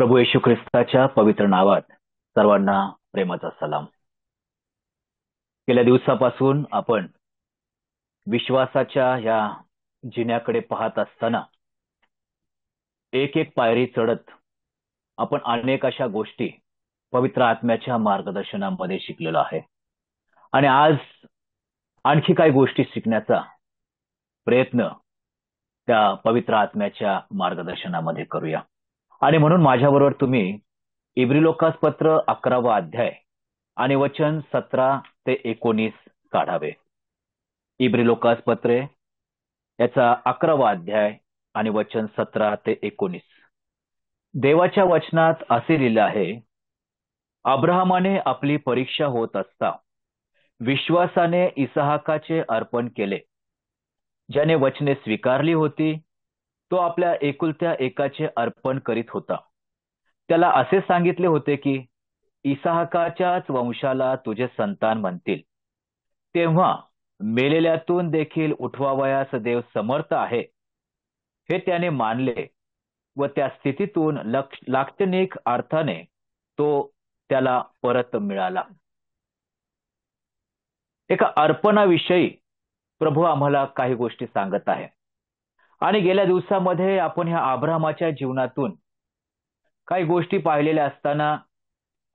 प्रभू येशू ख्रिस्ताच्या पवित्र नावात सर्वांना प्रेमाचा सलाम. गेल्या दिवसापासून आपण विश्वासाच्या या जिन्याकडे पाहत असताना एक एक पायरी चढत आपण अनेक अशा गोष्टी पवित्र आत्म्याच्या मार्गदर्शनामध्ये शिकलेलो आहे. आणि आज आणखी काही गोष्टी शिकण्याचा प्रयत्न त्या पवित्र आत्म्याच्या मार्गदर्शनामध्ये करूया. आणि म्हणून माझ्याबरोबर तुम्ही इब्री पत्र 11वा अध्याय आणि वचन 17 ते 19 काढावे. इब्री पत्रे याचा 11वा अध्याय आणि वचन 17 ते 19. देवाच्या वचनात असे लिहिले आहे, अब्राहमाने आपली परीक्षा होत असता विश्वासाने इसहाकाचे अर्पण केले. ज्याने वचने स्वीकारली होती तो आपल्या एकुलत्या एकाचे अर्पण करीत होता. त्याला असे सांगितले होते की इसहाकाच्याच वंशाला तुझे संतान म्हणतील. तेव्हा मेलेल्यातून देखील उठवावयास देव समर्थ आहे हे त्याने मानले व त्या स्थितीतून लाक्षणिक अर्थाने तो त्याला परत मिळाला. एका अर्पणाविषयी प्रभू आम्हाला काही गोष्टी सांगत आहे. आणि गेल्या दिवसामध्ये आपण ह्या अब्राहमाच्या जीवनातून काही गोष्टी पाहिलेल्या असताना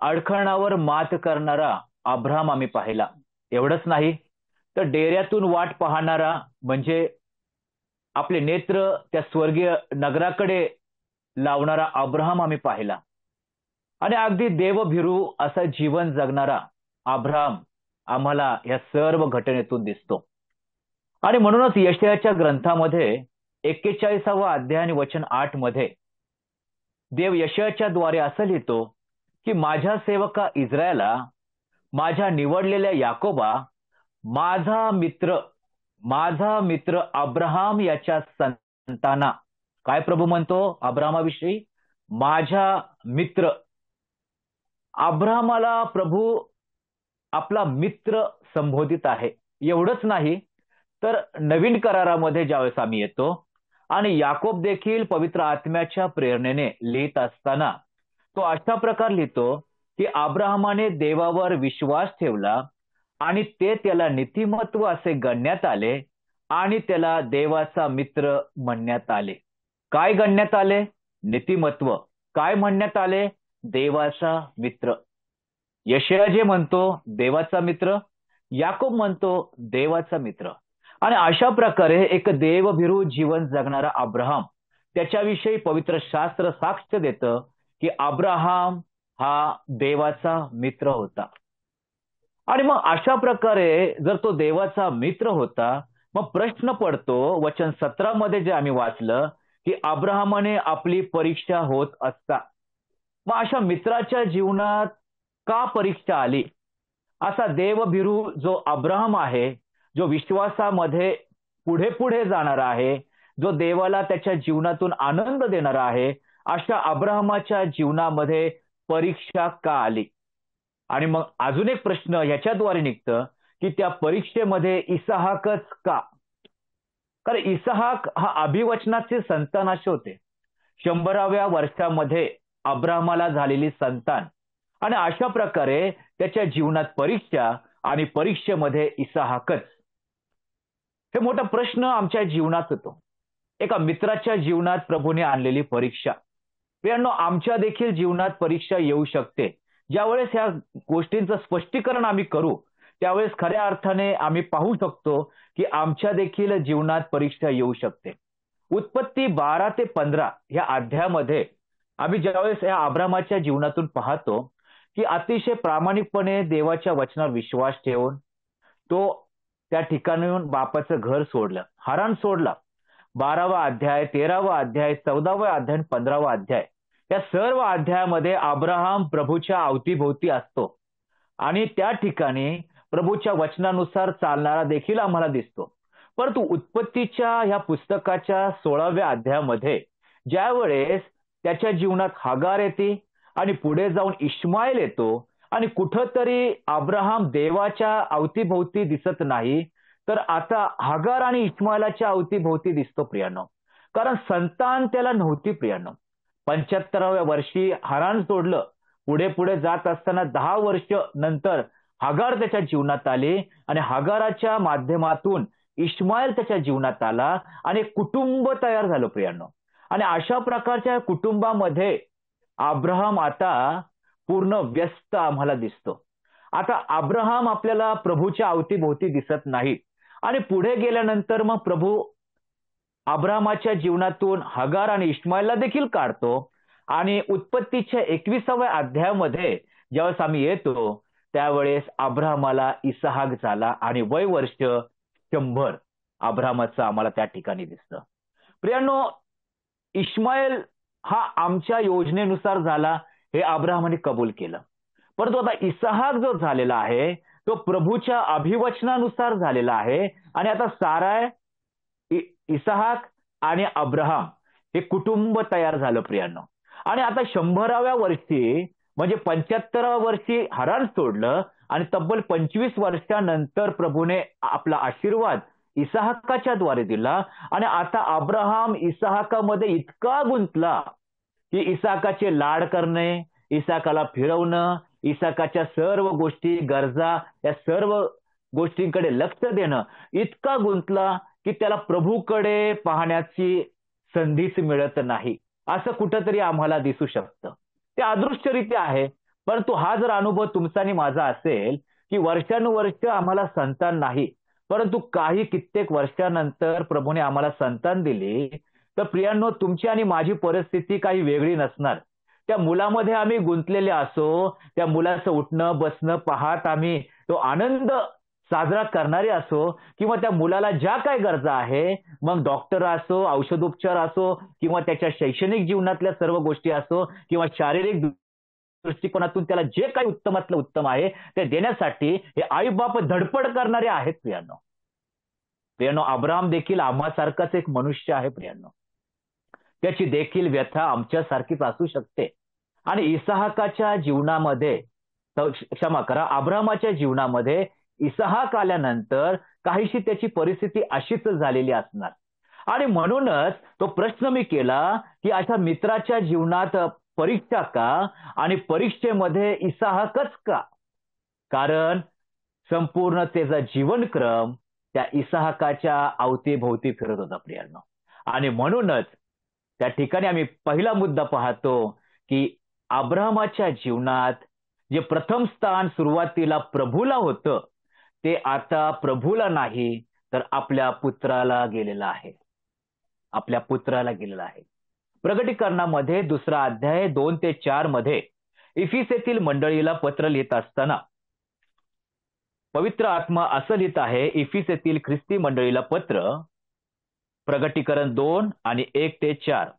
अडखळणावर मात करणारा अब्राहम आम्ही पाहिला. एवढंच नाही तर डेऱ्यातून वाट पाहणारा म्हणजे आपले नेत्र त्या स्वर्गीय नगराकडे लावणारा अब्राहम आम्ही पाहिला. आणि अगदी देवभिरू असं जीवन जगणारा अब्राहम आम्हाला या सर्व घटनेतून दिसतो. आणि म्हणूनच यशायाच्या ग्रंथामध्ये 41वा अध्याय आणि वचन 8 मध्ये देव यशायाच्या द्वारे असं लिहितो की माझ्या सेवका इस्रायला, माझ्या निवडलेल्या याकोबा, माझा मित्र अब्राहम याच्या संताना. काय प्रभू म्हणतो अब्राहमाविषयी? माझा मित्र. अब्राहमाला प्रभू आपला मित्र संबोधित आहे. एवढंच नाही तर नवीन करारामध्ये ज्यावेळेस आम्ही येतो आणि याकोब देखील पवित्र आत्म्याच्या प्रेरणेने लिहित असताना तो अशा प्रकारे लिहितो की अब्राहमाने देवावर विश्वास ठेवला आणि ते त्याला नीतिमत्व असे गणण्यात आले आणि त्याला देवाचा मित्र म्हणण्यात आले. काय गणण्यात आले? नीतिमत्व. काय म्हणण्यात आले? देवाचा मित्र. यशाया जे म्हणतो देवाचा मित्र, याकोब म्हणतो देवाचा मित्र. आणि अशा प्रकारे एक देवभिरू जीवन जगणारा अब्राहम, त्याच्याविषयी पवित्र शास्त्र साक्ष देतं की अब्राहम हा देवाचा मित्र होता. आणि मग अशा प्रकारे जर तो देवाचा मित्र होता, मग प्रश्न पडतो वचन 17 मध्ये जे आम्ही वाचलं की अब्राहमाने आपली परीक्षा होत असता. मग अशा मित्राच्या जीवनात का परीक्षा आली? असा देवभिरू जो अब्राहम आहे, जो विश्वासामध्ये पुढे पुढे जाणारा आहे, जो देवाला त्याच्या जीवनातून आनंद देणारा आहे, अशा अब्राहमाच्या जीवनामध्ये परीक्षा का आली? आणि मग अजून एक प्रश्न याच्याद्वारे निघतं की त्या परीक्षेमध्ये इसहाकच का? कारण इसहाक हा अभिवचनाचे संतानाचे होते. 100व्या वर्षामध्ये अब्राहमाला झालेली संतान. आणि अशा प्रकारे त्याच्या जीवनात परीक्षा आणि परीक्षेमध्ये इसहाकच. हे मोठा प्रश्न आमच्या जीवनात होतो. एका मित्राच्या जीवनात प्रभूने आणलेली परीक्षा. प्रियांनो, आमच्या देखील जीवनात परीक्षा येऊ शकते. ज्यावेळेस ह्या गोष्टींचं स्पष्टीकरण आम्ही करू त्यावेळेस खऱ्या अर्थाने आम्ही पाहू शकतो की आमच्या देखील जीवनात परीक्षा येऊ शकते. उत्पत्ती 12 ते 15 या अध्यायामध्ये आम्ही ज्यावेळेस या अब्राहमाच्या जीवनातून पाहतो की अतिशय प्रामाणिकपणे देवाच्या वचनावर विश्वास ठेवून तो त्या ठिकाणून बापाचं घर सोडलं, हारान सोडला. 12वा अध्याय, 13वा अध्याय, 14वा अध्याय, 15वा अध्याय या सर्व अध्यायामध्ये अब्राहम प्रभूच्या अवतीभोवती असतो आणि त्या ठिकाणी प्रभूच्या वचनानुसार चालणारा देखील आम्हाला दिसतो. परंतु उत्पत्तीच्या ह्या पुस्तकाच्या 16व्या अध्यायामध्ये ज्यावेळेस त्याच्या जीवनात हागार येते आणि पुढे जाऊन इश्माईल येतो आणि कुठंतरी अब्राहम देवाच्या अवतीभोवती दिसत नाही, तर आता हागार आणि इश्माईलाच्या अवतीभोवती दिसतो प्रियानो. कारण संतान त्याला नव्हती प्रियानो. 75व्या वर्षी हारान सोडलं. पुढे पुढे जात असताना 10 वर्ष नंतर हागार त्याच्या जीवनात आली आणि हागाराच्या माध्यमातून इश्माईल त्याच्या जीवनात आला आणि एक कुटुंब तयार झालं प्रियांनो. आणि अशा प्रकारच्या कुटुंबामध्ये अब्राहम आता पूर्ण व्यस्त आम्हाला दिसतो. आता अब्राहम आपल्याला प्रभूच्या अवतीभोवती दिसत नाही आणि पुढे गेल्यानंतर मग प्रभू अब्राहमाच्या जीवनातून हगार आणि इश्माईलला देखील काढतो आणि उत्पत्तीच्या 21व्या अध्यायामध्ये ज्यावेळेस आम्ही येतो त्यावेळेस अब्राहमाला इसहाक झाला आणि वय वर्ष 100 अब्राहमाचं आम्हाला त्या ठिकाणी दिसतं. प्रियांनो, इश्माईल हा आमच्या योजनेनुसार झाला हे अब्राहमाने कबूल केलं, परंतु आता इसहाक जो झालेला आहे तो प्रभूच्या अभिवचनानुसार झालेला आहे. आणि आता साराय, इसहाक आणि अब्राहम हे कुटुंब तयार झालं प्रियांनो. आणि आता 100व्या वर्षी म्हणजे 75व्या वर्षी हरान सोडलं आणि तब्बल 25 वर्षानंतर प्रभूने आपला आशीर्वाद इसहाकाच्या द्वारे दिला. आणि आता अब्राहम इसहाकामध्ये इतका गुंतला की इसहाकाचे लाड करणे, इसहाकाला फिरवणं, इसहाकाच्या सर्व गोष्टी, गरजा, या सर्व गोष्टींकडे लक्ष देणं इतका गुंतला की त्याला प्रभूकडे पाहण्याची संधीच मिळत नाही, असं कुठंतरी आम्हाला दिसू शकतं. ते अदृश्यरित्या आहे. परंतु हा जर अनुभव तुमचा आणि माझा असेल की वर्षानुवर्ष आम्हाला संतान नाही, परंतु काही कित्येक वर्षानंतर प्रभूने आम्हाला संतान दिली, तर प्रियांनो, तुमची आणि माझी परिस्थिती काही वेगळी नसणार. त्या मुलामध्ये आम्ही गुंतलेले असो, त्या मुलाचं उठणं बसणं पाहत आम्ही तो आनंद साजरा करणारे असो, किंवा त्या मुलाला ज्या काय गरजा आहे, मग डॉक्टर असो, औषधोपचार असो, किंवा त्याच्या शैक्षणिक जीवनातल्या सर्व गोष्टी असो, किंवा शारीरिक दृष्टिकोनातून त्याला जे काही उत्तमातलं उत्तम आहे ते देण्यासाठी हे आई बाप धडपड करणारे आहेत प्रियांनो. प्रियांनो, अब्राहम देखील आम्हासारखाच एक मनुष्य आहे प्रियांनो. त्याची देखील व्यथा आमच्यासारखीच असू शकते. आणि इसहाकाच्या जीवनामध्ये, क्षमा करा, अब्राहमाच्या जीवनामध्ये इसहाक आल्यानंतर काहीशी त्याची परिस्थिती अशीच झालेली असणार. आणि म्हणूनच तो प्रश्न मी केला की अशा मित्राच्या जीवनात परीक्षा का आणि परीक्षेमध्ये इसहाकच का? कारण संपूर्ण त्याचा जीवनक्रम त्या इसहाकाच्या अवतीभोवती फिरत होता प्रियांनो. आणि म्हणूनच त्या ठिकाणी आम्ही पहिला मुद्दा पाहतो की अब्राहमाच्या जीवनात जे प्रथम स्थान सुरुवातीला प्रभूला होतं ते आता प्रभूला नाही तर आपल्या पुत्राला गेलेलं आहे. आपल्या पुत्राला गेलेलं आहे. प्रकटीकरणामध्ये 2 अध्याय 2 ते 4 मध्ये इफिसेतील मंडळीला पत्र लिहित असताना पवित्र आत्मा असं लिहित आहे. इफिसेतील ख्रिस्ती मंडळीला पत्र, प्रकटीकरण 2 आणि 1 ते 4.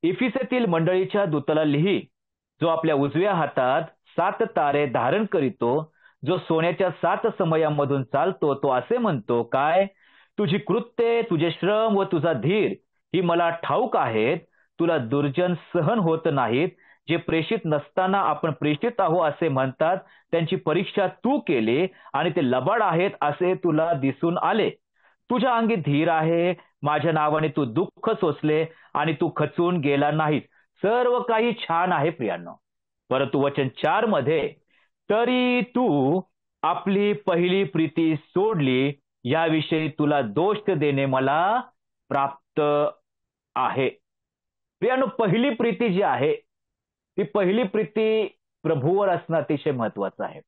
इफिसेतील मंडळीच्या दूताला लिही, जो आपल्या उजव्या हातात 7 तारे धारण करीतो, जो सोन्याच्या 7 समयांमधून चालतो, तो असे म्हणतो, काय तुझी कृत्ये, तुझे श्रम व तुझा धीर ही मला ठाऊक आहेत. तुला दुर्जन सहन होत नाहीत. जे प्रेषित नसताना आपण प्रेषित आहो असे म्हणतात, त्यांची परीक्षा तू केली आणि ते लबाड आहेत असे तुला दिसून आले. तुझ्या अंगी धीर आहे, माझ्या नावाने तू दुःख सोसले आणि तू खचून गेला नाहीस. सर्व काही छान आहे प्रियांनो. परंतु वचन 4 मध्ये, तरी तू आपली पहिली प्रीती सोडली, याविषयी तुला दोष देणे मला प्राप्त आहे. प्रियांनो, पहिली प्रीती जी आहे ती पहिली प्रीती प्रभूवर असणं अतिशय महत्वाचं आहे.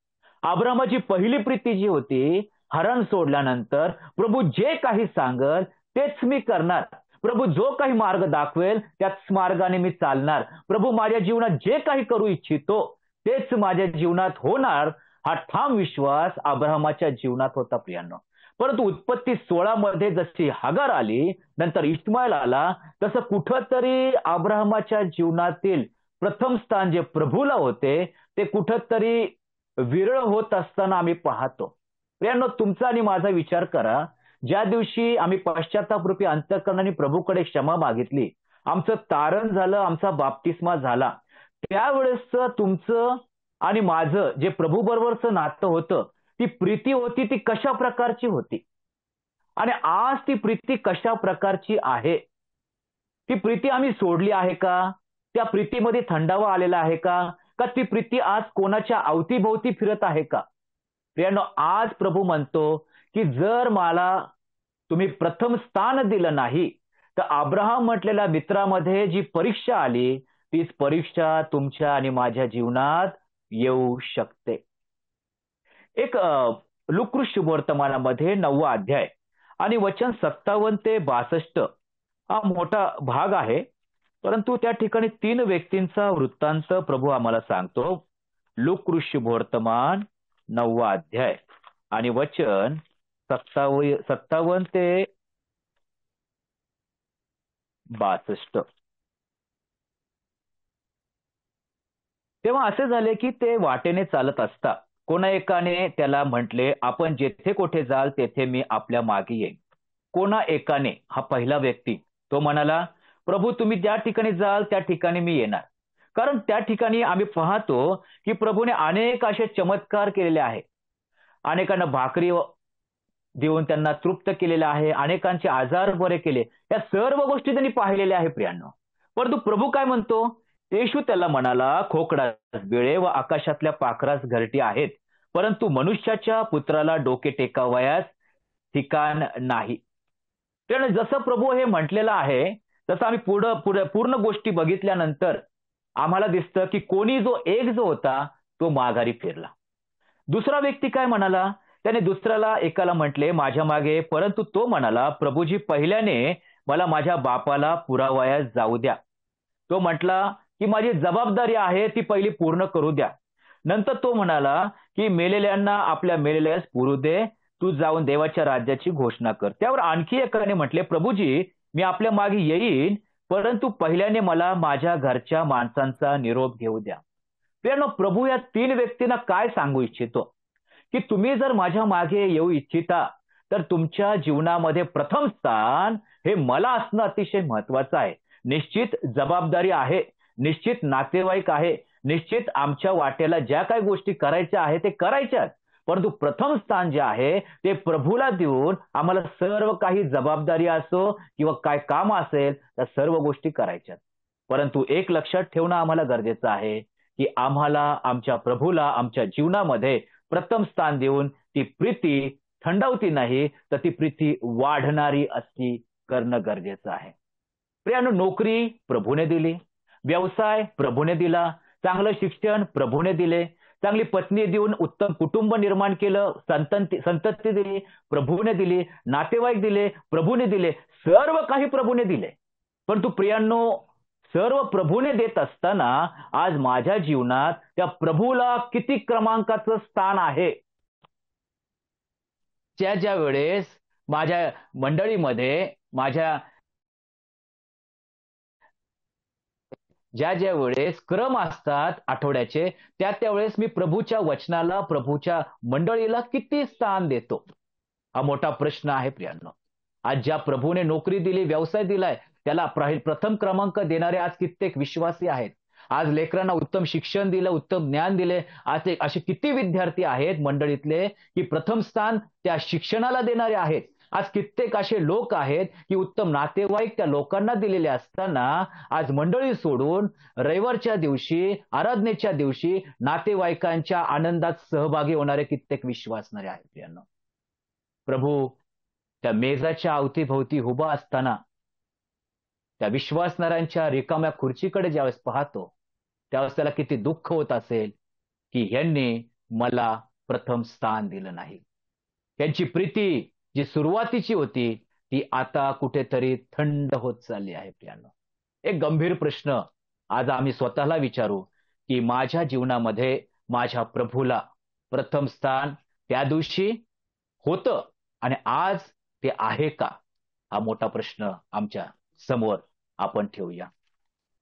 अब्राहमाची पहिली प्रीती जी होती, हरण सोडल्यानंतर प्रभू जे काही सांगल तेच मी करणार. प्रभू जो काही मार्ग दाखवेल त्याच मार्गाने मी चालणार. प्रभू माझ्या जीवनात जे काही करू इच्छितो तेच माझ्या जीवनात होणार, हा ठाम विश्वास अब्राहमाच्या जीवनात होता प्रियांनो. परंतु उत्पत्ती 16 मध्ये जशी हगार आली, नंतर इश्माईल आला, तसं कुठंतरी अब्राहमाच्या जीवनातील प्रथम स्थान जे प्रभूला होते ते कुठंतरी विरळ होत असताना आम्ही पाहतो. प्रियांनो, तुमचा आणि माझा विचार करा. ज्या दिवशी आम्ही पश्चातापरूपी अंतःकरणाने प्रभूकडे क्षमा मागितली, आमचं तारण झालं, आमचा बाप्तिस्मा झाला, त्यावेळेस तुमचं आणि माझं जे प्रभू बरोबरचं नातं होतं, ती प्रीती होती, ती कशा प्रकारची होती आणि आज ती प्रीती कशा प्रकारची आहे? ती प्रीती आम्ही सोडली आहे का? त्या प्रीतीमध्ये थंडावा आलेला आहे का? का ती प्रीती आज कोणाच्या अवतीभोवती फिरत आहे का? प्रियानो, आज प्रभू म्हणतो की जर मला तुम्ही प्रथम स्थान दिलं नाही, तर अब्राहम म्हटलेल्या मित्रामध्ये जी परीक्षा आली, तीच परीक्षा तुमच्या आणि माझ्या जीवनात येऊ शकते. एक लुकृ शुभवर्तमानामध्ये 9वा अध्याय आणि वचन 57 ते 62 हा मोठा भाग आहे. परंतु त्या ठिकाणी 3 व्यक्तींचा वृत्तांत प्रभू आम्हाला सांगतो. लुकृ शुभवर्तमान 9वा अध्याय आणि वचन 57 ते 62. तेव्हा असे झाले की ते वाटेने चालत असता कोणा एकाने त्याला म्हटले, आपण जेथे कोठे जाल तेथे मी आपल्या मागे येईन. कोणा एकाने, हा पहिला व्यक्ती, तो म्हणाला, प्रभू तुम्ही ज्या ठिकाणी जाल त्या ठिकाणी मी येणार. कारण त्या ठिकाणी आम्ही पाहतो की प्रभूने अनेक असे चमत्कार केलेले आहे. अनेकांना भाकरी देऊन त्यांना तृप्त केलेलं आहे, अनेकांचे आजार बरे केले. या सर्व गोष्टी त्यांनी पाहिलेल्या आहे प्रियांनो. परंतु प्रभू काय म्हणतो? येशू त्याला म्हणाला, खोकडास बिळे व आकाशातल्या पाखरास घरटी आहेत, परंतु मनुष्याच्या पुत्राला डोके टेकावयास ठिकाण नाही. त्याने जसं प्रभू हे म्हटलेलं आहे, तसं आम्ही पूर्ण गोष्टी बघितल्यानंतर आम्हाला दिसतं की कोणी जो होता तो माघारी फिरला. दुसरा व्यक्ती काय म्हणाला? त्याने दुसऱ्याला एकाला म्हटले माझ्या मागे, परंतु तो म्हणाला, प्रभूजी पहिल्याने मला माझ्या बापाला पुरावयास जाऊ द्या. तो म्हटला की माझी जबाबदारी आहे ती पहिली पूर्ण करू द्या. नंतर तो म्हणाला की मेलेल्यांना आपल्या मेलेल्यास पुरू दे, तू जाऊन देवाच्या राज्याची घोषणा कर. त्यावर आणखी एकाने म्हटले, प्रभूजी मी आपल्या मागे येईन, परंतु पहिल्याने मला माझ्या घरच्या माणसांचा निरोप घेऊ द्या. प्रभू या 3 व्यक्तींना काय सांगू इच्छितो? की तुम्ही जर माझ्या मागे येऊ इच्छिता तर तुमच्या जीवनामध्ये प्रथम स्थान हे मला असणं अतिशय महत्वाचं आहे. निश्चित जबाबदारी आहे, निश्चित नातेवाईक आहे, निश्चित आमच्या वाटेला ज्या काही गोष्टी करायच्या आहेत ते करायच्याच. परंतु प्रथम स्थान जे आहे ते प्रभूला देऊन आम्हाला सर्व काही जबाबदारी असो किंवा काय काम असेल त्या सर्व गोष्टी करायच्यात. परंतु एक लक्षात ठेवणं आम्हाला गरजेचं आहे की आम्हाला आमच्या प्रभूला आमच्या जीवनामध्ये प्रथम स्थान देऊन ती प्रीती थंडावती नाही, तर ती प्रीती वाढणारी असती करणं गरजेचं आहे. प्रियानो, नोकरी प्रभूने दिली, व्यवसाय प्रभूने दिला, चांगलं शिक्षण प्रभूने दिले, चांगली पत्नी देऊन उत्तम कुटुंब निर्माण केलं, संतती दिली प्रभूने दिली, नातेवाईक दिले प्रभूने दिले, सर्व काही प्रभूने दिले. परंतु प्रियांनो, सर्व प्रभूने देत असताना आज माझ्या जीवनात त्या प्रभूला किती क्रमांकाचं स्थान आहे? ज्या वेळेस माझ्या मंडळीमध्ये ज्या वेळेस क्रम असतात आठवड्याचे, त्या वेळेस मी प्रभूच्या वचनाला, प्रभूच्या मंडळीला किती स्थान देतो? हा मोठा प्रश्न आहे प्रियांनो. आज ज्या प्रभूने नोकरी दिली, व्यवसाय दिलाय, त्याला प्रथम क्रमांक देणारे आज कित्येक विश्वासी आहेत. आज लेकरांना उत्तम शिक्षण दिलं, उत्तम ज्ञान दिले. आज असे किती विद्यार्थी आहेत मंडळीतले की प्रथम स्थान त्या शिक्षणाला देणारे आहेत. आज कित्येक असे लोक आहेत की उत्तम नातेवाईक त्या लोकांना दिलेले असताना आज मंडळी सोडून रविवारच्या दिवशी, आराधनेच्या दिवशी नातेवाईकांच्या आनंदात सहभागी होणारे कित्येक विश्वासणारे आहेत यांना. प्रभू त्या मेजाच्या अवतीभोवती उभा असताना त्या विश्वासणाऱ्यांच्या रिकाम्या खुर्चीकडे ज्यावेळेस पाहतो, त्यावेळेस त्याला किती दुःख होत असेल की यांनी मला प्रथम स्थान दिलं नाही. त्यांची प्रीती जी सुरुवातीची होती ती आता कुठेतरी थंड होत चालली आहे प्रियांनो. एक गंभीर प्रश्न आज आम्ही स्वतःला विचारू की माझ्या जीवनामध्ये माझ्या प्रभूला प्रथम स्थान त्या दिवशी होतं आणि आज ते आहे का? हा मोठा प्रश्न आमच्या समोर आपण ठेवूया.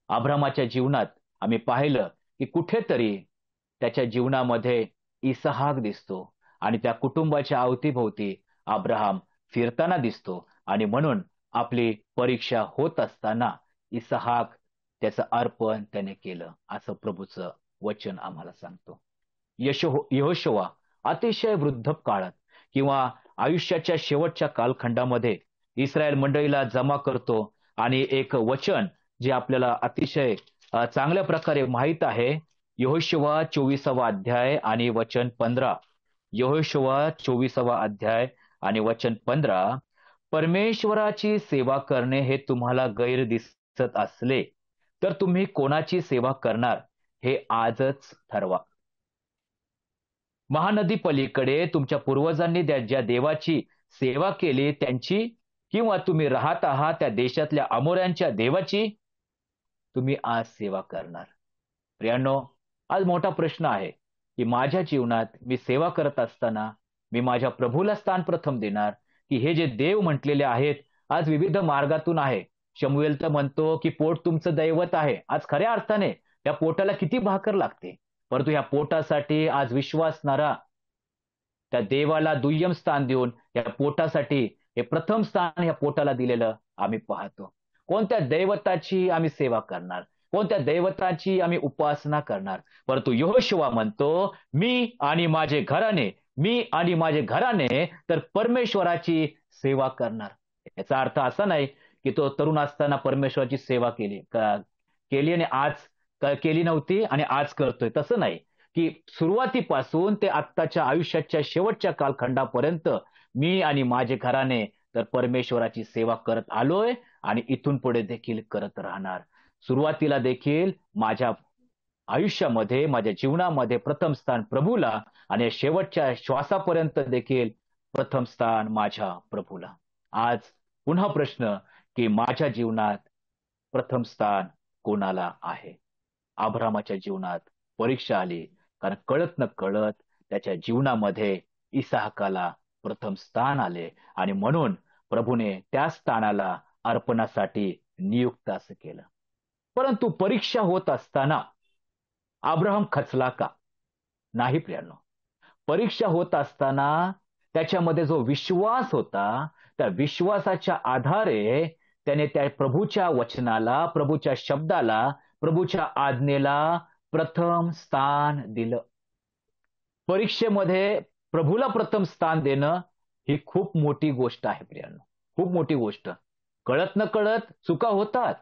अब्रामाच्या जीवनात आम्ही पाहिलं की कुठेतरी त्याच्या जीवनामध्ये इसहाक दिसतो आणि त्या कुटुंबाच्या अवतीभोवती अब्राहम फिरताना दिसतो आणि म्हणून आपली परीक्षा होत असताना इसहाक त्याचं अर्पण त्याने केलं, असं प्रभूचं वचन आम्हाला सांगतो. यहोशुवा अतिशय वृद्धप किंवा आयुष्याच्या शेवटच्या कालखंडामध्ये इस्रायल मंडळीला जमा करतो आणि एक वचन जे आपल्याला अतिशय चांगल्या प्रकारे माहीत आहे. यहोशुवा 24वा अध्याय आणि वचन 15. यहोशुवा 24वा अध्याय आणि वचन 15. परमेश्वराची सेवा करणे हे तुम्हाला गैर दिसत असले तर तुम्ही कोणाची सेवा करणार हे आजच ठरवा. महानदी पलीकडे तुमच्या पूर्वजांनी ज्या देवाची सेवा केली त्यांची, किंवा तुम्ही राहत आहात त्या देशातल्या अमोऱ्यांच्या देवाची तुम्ही आज सेवा करणार. प्रियांनो, आज मोठा प्रश्न आहे की माझ्या जीवनात मी सेवा करत असताना मी माझ्या प्रभूला स्थान प्रथम देणार, की हे जे देव म्हटलेले आहेत आज विविध मार्गातून आहे. शमूएल तर म्हणतो की पोट तुमचं दैवत आहे. आज खऱ्या अर्थाने त्या पोटाला किती भाकर लागते, परंतु ह्या पोटासाठी आज विश्वासणारा त्या देवाला दुय्यम स्थान देऊन या पोटासाठी हे प्रथम स्थान या पोटाला दिलेलं आम्ही पाहतो. कोणत्या दैवताची आम्ही सेवा करणार, कोणत्या दैवताची आम्ही उपासना करणार? परंतु यहोशुवा म्हणतो, मी आणि माझे घराणे तर परमेश्वराची सेवा करणार. याचा अर्थ असा नाही की तो तरुण असताना परमेश्वराची सेवा केली आणि आज केली नव्हती आणि आज करतोय, तसं नाही. की सुरुवातीपासून ते आत्ताच्या आयुष्याच्या शेवटच्या कालखंडापर्यंत मी आणि माझे घराणे तर परमेश्वराची सेवा करत आलोय आणि इथून पुढे देखील करत राहणार. सुरुवातीला देखील माझ्या आयुष्यामध्ये, माझ्या जीवनामध्ये प्रथम स्थान प्रभूला आणि शेवटच्या श्वासापर्यंत देखील प्रथम स्थान माझ्या प्रभूला. आज पुन्हा प्रश्न की माझ्या जीवनात प्रथम स्थान कोणाला आहे? अब्रामाच्या जीवनात परीक्षा आली, कारण कळत न कळत त्याच्या जीवनामध्ये इसाहकाला प्रथम स्थान आले आणि म्हणून प्रभूने त्या स्थानाला अर्पणासाठी नियुक्त असं केलं. परंतु परीक्षा होत असताना अब्राहम खचला का? नाही प्रियांनो. परीक्षा होत असताना त्याच्यामध्ये जो विश्वास होता, त्या विश्वासाच्या आधारे त्याने त्या प्रभूच्या वचनाला, प्रभूच्या शब्दाला, प्रभूच्या आज्ञेला प्रथम स्थान दिलं. परीक्षेमध्ये प्रभूला प्रथम स्थान देणं ही खूप मोठी गोष्ट आहे प्रियांनो, खूप मोठी गोष्ट. कळत न कळत चुका होतात,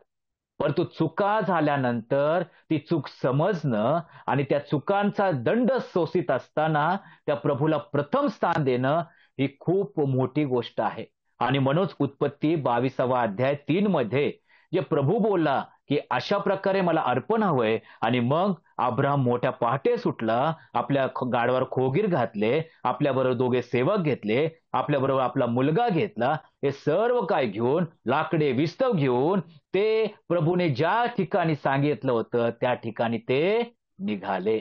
परंतु चुका झाल्यानंतर ती चूक समजणं आणि त्या चुकांचा दंड सोसित असताना त्या प्रभूला प्रथम स्थान देणं ही खूप मोठी गोष्ट आहे. आणि म्हणूनच उत्पत्ती 22वा अध्याय 3 मध्ये जे प्रभू बोलला की अशा प्रकारे मला अर्पण हवंय, आणि मग अब्राहम मोठ्या पहाटे सुटला, आपल्या गाढवावर खोगीर घातले, आपल्याबरोबर 2 सेवक घेतले, आपल्याबरोबर आपला मुलगा घेतला, हे सर्व काय घेऊन, लाकडे विस्तव घेऊन ते प्रभूने ज्या ठिकाणी सांगितलं होतं त्या ठिकाणी ते निघाले.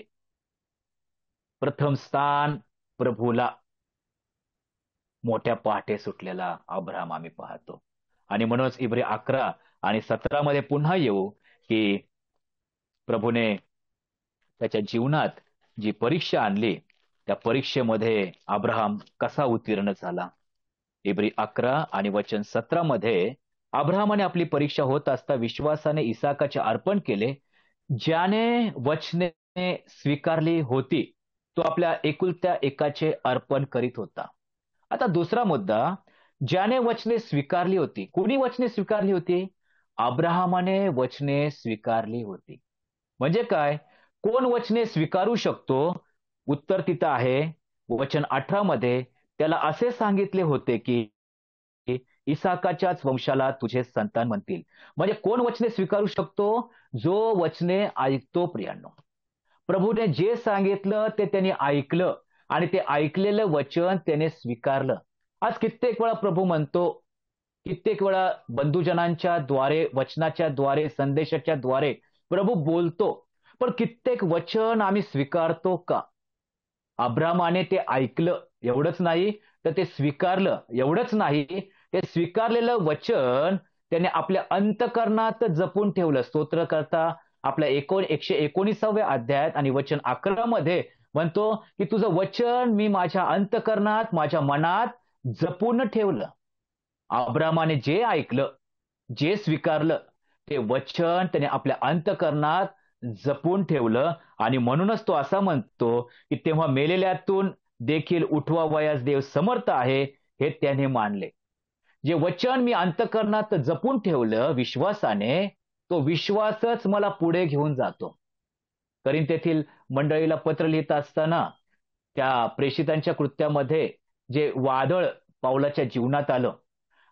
प्रथम स्थान प्रभूला मोठ्या पहाटे सुटलेला अब्राहम आम्ही पाहतो. आणि म्हणूनच इब्री 11 आणि 17 मध्ये पुन्हा येऊ की प्रभूने त्याच्या जीवनात जी परीक्षा आणली त्या परीक्षेमध्ये अब्राहम कसा उत्तीर्ण झाला. इब्री 11 आणि वचन 17 मध्ये अब्राहमाने आपली परीक्षा होत असता विश्वासाने इसाकाचे अर्पण केले. ज्याने वचने स्वीकारली होती तो आपल्या एकुलत्या एकाचे अर्पण करीत होता. आता दुसरा मुद्दा, ज्याने वचने स्वीकारली होती. कोणी वचने स्वीकारली होती? अब्राहमाने वचने स्वीकारली होती. म्हणजे काय? कोण वचने स्वीकारू शकतो? उत्तर तिथं आहे वचन 18 मध्ये. त्याला असे सांगितले होते की इसाकाच्याच वंशाला तुझे संतान म्हणतील. म्हणजे कोण वचने स्वीकारू शकतो? जो वचने ऐकतो प्रियांनो. प्रभूने जे सांगितलं ते त्यांनी ऐकलं आणि ते ऐकलेलं वचन त्याने स्वीकारलं. आज कित्येक वेळा प्रभू म्हणतो, कित्येक वेळा बंधुजनांच्या द्वारे, वचनाच्या द्वारे, संदेशाच्या द्वारे प्रभू बोलतो, पण कित्येक वचन आम्ही स्वीकारतो का? अब्राहमाने ते ऐकलं एवढंच नाही, तर ते स्वीकारलं एवढंच नाही, ते स्वीकारलेलं वचन त्याने आपल्या अंतकरणात जपून ठेवलं. स्तोत्रकर्ता आपल्या 119व्या अध्यायात आणि वचन 11 मध्ये म्हणतो की तुझं वचन मी माझ्या अंतकरणात, माझ्या मनात जपून ठेवलं. अब्राहमाने जे ऐकलं, जे स्वीकारलं ते वचन त्याने आपल्या अंतकरणात जपून ठेवलं. आणि म्हणूनच तो असा म्हणतो की तेव्हा मेलेल्यातून देखील उठवावयास देव समर्थ आहे हे त्याने मानले. जे वचन मी अंतकरणात जपून ठेवलं विश्वासाने, तो विश्वासच मला पुढे घेऊन जातो. तेथील मंडळीला पत्र लिहित असताना त्या प्रेषितांच्या कृत्यामध्ये जे वादळ पाऊलाच्या जीवनात आलं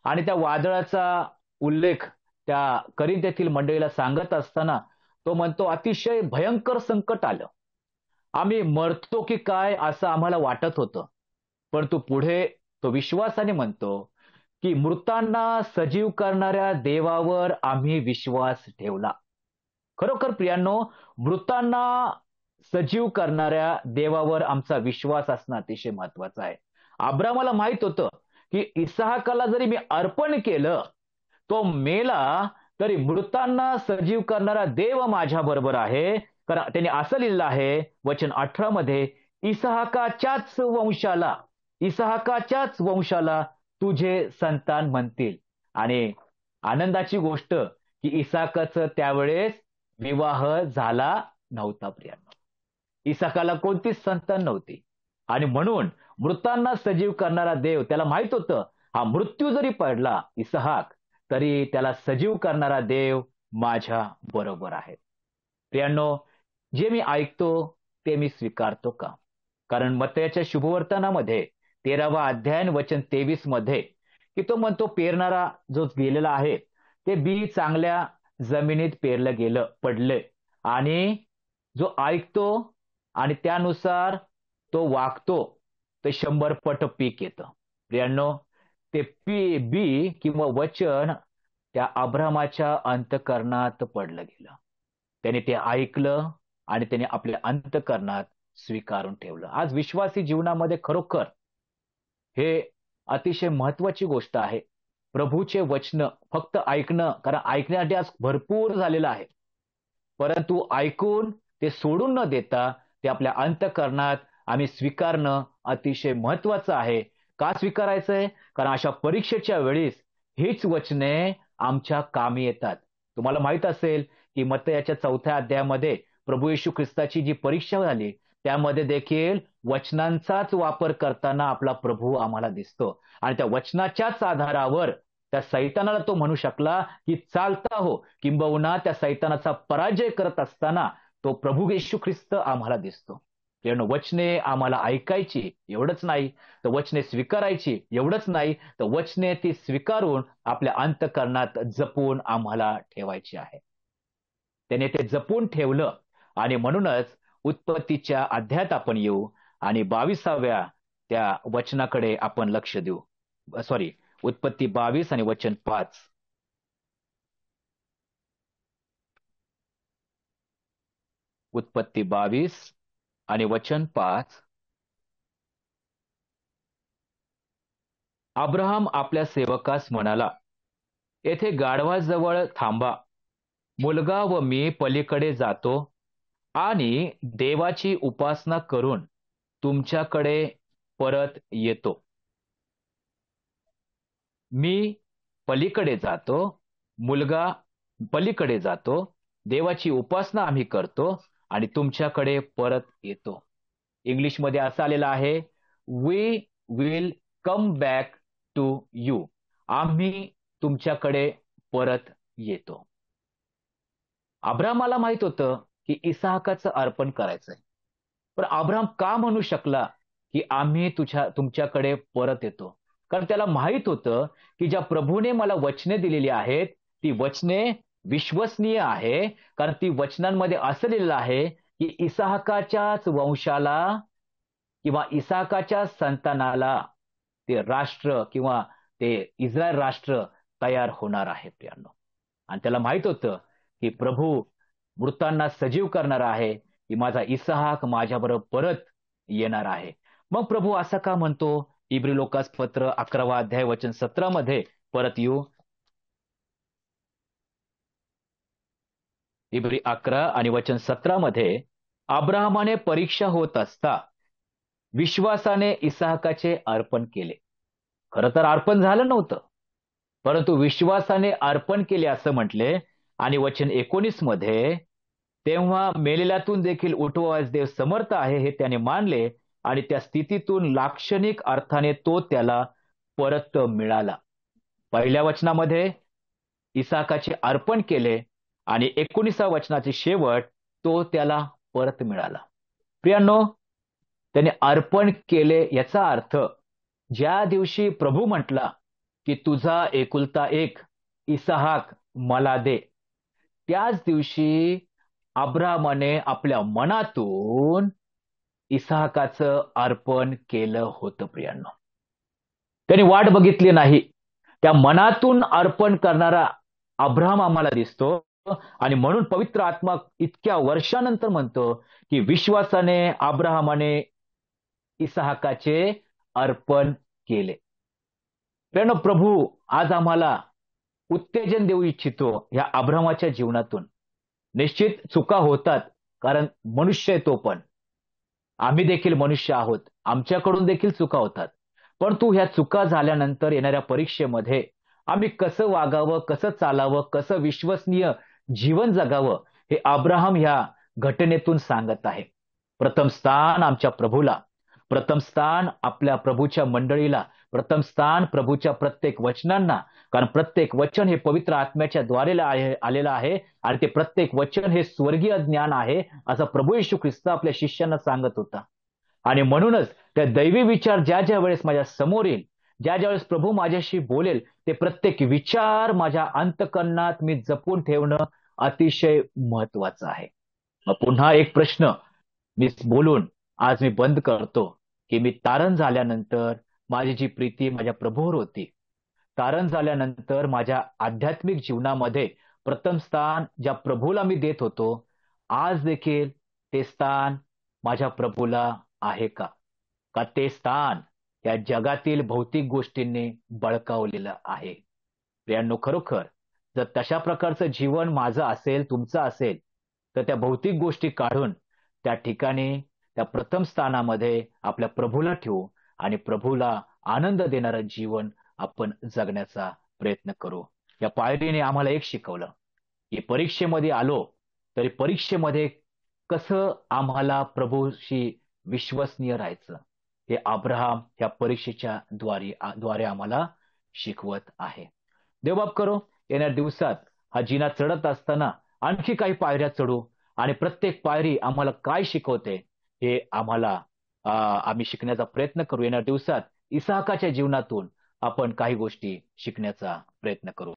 आणि त्या वादळाचा उल्लेख त्या तेथील मंडळीला सांगत असताना तो म्हणतो, अतिशय भयंकर संकट आलं. आम्ही मरतो की काय असं आम्हाला वाटत होतं. परंतु पुढे तो विश्वासाने म्हणतो की मृतांना सजीव करणाऱ्या देवावर आम्ही विश्वास ठेवला. खरोखर प्रियांनो, मृतांना सजीव करणाऱ्या देवावर आमचा विश्वास असणं अतिशय महत्वाचं आहे. अब्रामाला माहित होतं की इसहाकाला जरी मी अर्पण केलं, तो मेला तरी मृतांना सजीव करणारा देव माझ्या बरोबर आहे. कारण त्यांनी असं लिहिलं आहे वचन 18 मध्ये, इसहाकाच्याच वंशाला तुझे संतान म्हणतील. आणि आनंदाची गोष्ट की इसहाकाचं त्यावेळेस विवाह झाला नव्हता प्रियांनो. इसहाकाला कोणतीच संतान नव्हती आणि म्हणून मृतांना सजीव करणारा देव, त्याला माहित होतं हा मृत्यू जरी पडला इसहाक, तरी त्याला सजीव करणारा देव माझ्या बरोबर आहे. प्रियांनो, जे मी ऐकतो ते मी स्वीकारतो का? कारण मत्तयाच्या शुभवर्तनामध्ये 13वा अध्याय वचन 23 मध्ये की तो म्हणतो, पेरणारा जो गेलेला आहे ते बी चांगल्या जमिनीत पेरलं गेलं, पडले, आणि जो ऐकतो आणि त्यानुसार तो वागतो ते 100 पट पीक येतं. प्रियांनो, ते बी किंवा वचन त्या अब्रामाच्या अंतःकरणात पडलं गेलं. त्याने ते ऐकलं आणि त्याने आपल्या अंतःकरणात स्वीकारून ठेवलं. आज विश्वासी जीवनामध्ये खरोखर हे अतिशय महत्वाची गोष्ट आहे. प्रभूचे वचन फक्त ऐकणं, कारण ऐकण्यासाठी आज भरपूर झालेलं आहे, परंतु ऐकून ते सोडून न देता ते आपल्या अंतःकरणात आम्ही स्वीकारणं अतिशय महत्वाचं आहे. का स्वीकारायचंय? कारण अशा परीक्षेच्या वेळेस हीच वचने आमच्या कामी येतात. तुम्हाला माहित असेल की मत्तयाच्या 4थ्या अध्यायामध्ये प्रभू येशू ख्रिस्ताची जी परीक्षा झाली त्यामध्ये देखील वचनांचाच वापर करताना आपला प्रभू आम्हाला दिसतो. आणि त्या वचनाच्याच आधारावर त्या सैतानाला तो म्हणू शकला की चालता हो, किंबहुना त्या सैतानाचा पराजय करत असताना तो प्रभू येशू ख्रिस्त आम्हाला दिसतो. कारण वचने आम्हाला ऐकायची एवढंच नाही, तर वचने स्वीकारायची एवढंच नाही, तर वचने ती स्वीकारून आपल्या अंतःकरणात जपून आम्हाला ठेवायची आहे. त्याने ते जपून ठेवलं आणि म्हणूनच उत्पत्तीच्या अध्यायात आपण येऊ आणि 22व्या त्या वचनाकडे आपण लक्ष देऊ. उत्पत्ती 22 आणि वचन 5. उत्पत्ती 22 आणि वचन 5. अब्राहम आपल्या सेवकास म्हणाला, येथे गाढवाजवळ थांबा, मुलगा व मी पलीकडे जातो आणि देवाची उपासना करून तुमच्याकडे परत येतो. मी पलीकडे जातो, मुलगा पलीकडे जातो, देवाची उपासना आम्ही करतो आणि तुमच्याकडे परत येतो. इंग्लिशमध्ये असं आलेलं आहे, we will come back to you. आम्ही तुमच्याकडे परत येतो. अब्राहमाला माहित होतं की इसहाकाचं अर्पण करायचंय, पण अब्राहम का म्हणू शकला की आम्ही तुमच्याकडे परत येतो? कारण त्याला माहित होतं की ज्या प्रभूने मला वचने दिलेली आहेत ती वचने विश्वसनीय आहे. कारण ती वचनांमध्ये असं लिहिलेलं आहे की इसहाकाच्याच वंशाला किंवा इसहाकाच्या संतानाला ते राष्ट्र किंवा ते इस्रायल राष्ट्र तयार होणार आहे प्रियांनो. आणि त्याला माहित होतं की प्रभू मृतांना सजीव करणार आहे, की माझा इसहाक माझ्याबरोबर परत येणार आहे. मग प्रभू असं का म्हणतो? इब्री लोकास पत्र 11वा अध्याय वचन 17 मध्ये परत येऊ. इब्री 11 आणि वचन 17 मध्ये, अब्राहमाने परीक्षा होत असता विश्वासाने इसहाकाचे अर्पण केले. खरं तर अर्पण झालं नव्हतं, परंतु विश्वासाने अर्पण केले असं म्हटले. आणि वचन 19 मध्ये, तेव्हा मेलेल्यातून देखील उठवायस देव समर्थ आहे हे त्याने मानले आणि त्या स्थितीतून लाक्षणिक अर्थाने तो त्याला परत मिळाला. पहिल्या वचनामध्ये इसहाकाचे अर्पण केले आणि 19व्या वचनाचे शेवट, तो त्याला परत मिळाला. प्रियांनो, त्याने अर्पण केले याचा अर्थ, ज्या दिवशी प्रभू म्हटला की तुझा एकुलता एक इसहाक मला दे, त्याच दिवशी अब्राहमाने आपल्या मनातून इसहाकाचं अर्पण केलं होतं. प्रियांनो, त्याने वाट बघितली नाही. त्या मनातून अर्पण करणारा अब्राहम आम्हाला दिसतो. आणि म्हणून पवित्र आत्मा इतक्या वर्षानंतर म्हणतो की विश्वासाने अब्राहमाने इसहाकाचे अर्पण केले. प्रभू आज आम्हाला उत्तेजन देऊ इच्छितो या अब्राहमाच्या जीवनातून. निश्चित चुका होतात, कारण मनुष्य आहे तो पण. आम्ही देखील मनुष्य आहोत, आमच्याकडून देखील चुका होतात. परंतु ह्या चुका झाल्यानंतर येणाऱ्या परीक्षेमध्ये आम्ही कसं वागावं, कसं चालावं, कसं विश्वसनीय जीवन जगावं, हे अब्राहम ह्या घटनेतून सांगत आहे. प्रथम स्थान आमच्या प्रभूला, प्रथम स्थान आपल्या प्रभूच्या मंडळीला, प्रथम स्थान प्रभूच्या प्रत्येक वचनांना. कारण प्रत्येक वचन हे पवित्र आत्म्याच्या द्वारे आलेलं आहे आणि ते प्रत्येक वचन हे स्वर्गीय ज्ञान आहे, असं प्रभू येशू ख्रिस्त आपल्या शिष्यांना सांगत होता. आणि म्हणूनच त्या दैवी विचार ज्या ज्या वेळेस माझ्या समोर येईल, ज्या ज्या वेळेस प्रभू माझ्याशी बोलेल, ते प्रत्येक विचार माझ्या अंतःकरणात मी जपून ठेवणं अतिशय महत्वाचं आहे. मग पुन्हा एक प्रश्न मी बोलून आज मी बंद करतो, की मी तारण झाल्यानंतर माझी जी प्रीती माझ्या प्रभूवर होती, तारण झाल्यानंतर माझ्या आध्यात्मिक जीवनामध्ये प्रथम स्थान ज्या प्रभूला मी देत होतो, आज देखील ते स्थान माझ्या प्रभूला आहे का? का ते स्थान या जगातील भौतिक गोष्टींनी बळकावलेलं आहे? प्रियांनो, खरोखर जर तशा प्रकारचं जीवन माझं असेल, तुमचं असेल, तर त्या भौतिक गोष्टी काढून त्या ठिकाणी त्या प्रथम स्थानामध्ये आपल्या प्रभूला ठेवू आणि प्रभूला आनंद देणारं जीवन आपण जगण्याचा प्रयत्न करू. या पायरीने आम्हाला एक शिकवलं की परीक्षेमध्ये आलो तरी परीक्षेमध्ये कसं आम्हाला प्रभूशी विश्वसनीय राहायचं, हे अब्राहम या परीक्षेच्या द्वारे आम्हाला शिकवत आहे. देवबाप करो, येणाऱ्या दिवसात हा जिना चढत असताना आणखी काही पायऱ्या चढू आणि प्रत्येक पायरी आम्हाला काय शिकवते हे आम्ही शिकण्याचा प्रयत्न करू. येणाऱ्या दिवसात इसहाकाच्या जीवनातून आपण काही गोष्टी शिकण्याचा प्रयत्न करू.